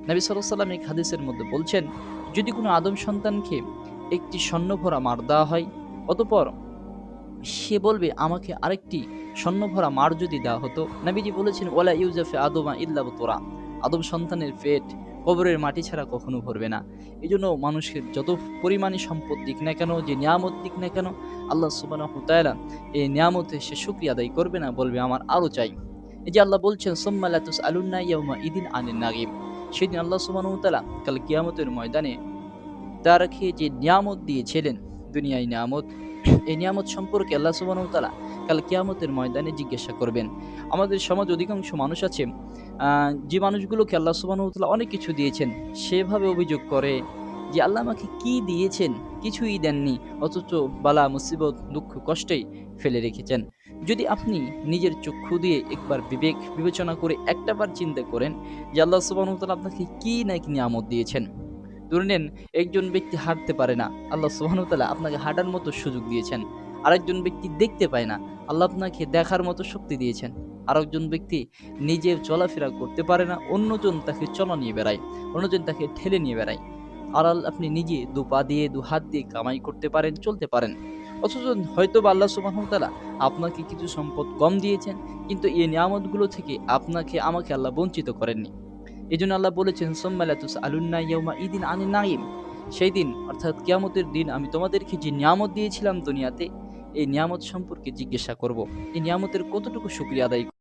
নবী সাল্লাল্লাহু আলাইহি ওয়াসাল্লাম এই হাদিসের মধ্যে বলছেন, যদি কোনো আদম সন্তানকে একটি স্বর্ণভরা মার দেওয়া হয়, অতঃপর সে বলবে আমাকে আরেকটি স্বর্ণভরা মার যদি দেওয়া হতো, নবীজি বলেছেন ওয়ালা ইউজাফে আদমা ইল্লা বুতুরা, আদম সন্তানের পেট কবরের মাটি ছাড়া কখনো ভরবে না। এজন্য মানুষের যত পরিমাণে সম্পদ দিক না কেন, যে নিয়ামত দিক না কেন, আল্লাহ সুবহানাহু ওয়া তাআলা এই নিয়ামতে সে শুকরিয়া আদায় করবে না, বলবে আমার আরো চাই। এই যে আল্লাহ বলছেন সুম্মা লা তুসআলুন্না ইয়াউমা ইদিন আনিন নাগিম, সেদিন আল্লাহ সুবহানাহু ওয়া তাআলা কাল কিয়ামতের ময়দানে তারকে যে নিয়ামত দিয়েছিলেন, দুনিয়ায় নিয়ামত, এই নিয়ামত সম্পর্কে আল্লাহ সুবহানাহু ওয়া তাআলা কাল কিয়ামতের ময়দানে জিজ্ঞাসা করবেন। আমাদের সমাজ অধিকাংশ মানুষ আছে, যে মানুষগুলোকে আল্লাহ সুবহানাহু ওয়া তাআলা অনেক কিছু দিয়েছেন, সেভাবে অভিযোগ করে যে আল্লাহ আমাকে কি দিয়েছেন? কিছুই দেননি। অথচ বালা মুসিবত, দুঃখ, কষ্টেই ফেলে রেখেছেন। যদি আপনি নিজের চক্ষু দিয়ে একবার বিবেক বিবেচনা করে একটাবার চিন্তা করেন যে আল্লাহ সুবহানাহু ওয়া তাআলা আপনাকে কি না কি নিয়ামত দিয়েছেন। ধরে নেন একজন ব্যক্তি হাঁটতে পারে না, আল্লাহ সুবহানাহু ওয়া তাআলা আপনাকে হাঁটার মতো সুযোগ দিয়েছেন। আরেকজন ব্যক্তি দেখতে পায় না, আল্লাহ আপনাকে দেখার মতো শক্তি দিয়েছেন। আরেকজন ব্যক্তি নিজে চলাফেরা করতে পারে না, অন্যজন তাকে চলা নিয়ে বেড়ায়, অন্যজন তাকে ঠেলে নিয়ে বেড়ায়। আর আপনি নিজে দু পা দিয়ে দু হাত দিয়ে কামাই করতে পারেন, চলতে পারেন। অথচ হয়তোবা আল্লাহ সুবহানাহু ওয়া তাআলা আপনাকে কিছু সম্পদ কম দিয়েছেন, কিন্তু এই নিয়ামতগুলো থেকে আপনাকে আমাকে আল্লাহ বঞ্চিত করেননি। এজন্য আল্লাহ বলেছেন সুম্মা লা তুসআলুন্না ইয়াউমা ইদিন আনিন নাঈম, সেই দিন অর্থাৎ কিয়ামতের দিন আমি তোমাদেরকে যে নিয়ামত দিয়েছিলাম দুনিয়াতে, এই নিয়ামত সম্পর্কে জিজ্ঞাসা করব। এই নিয়ামতের কতটুকু শুকরিয়া আদায়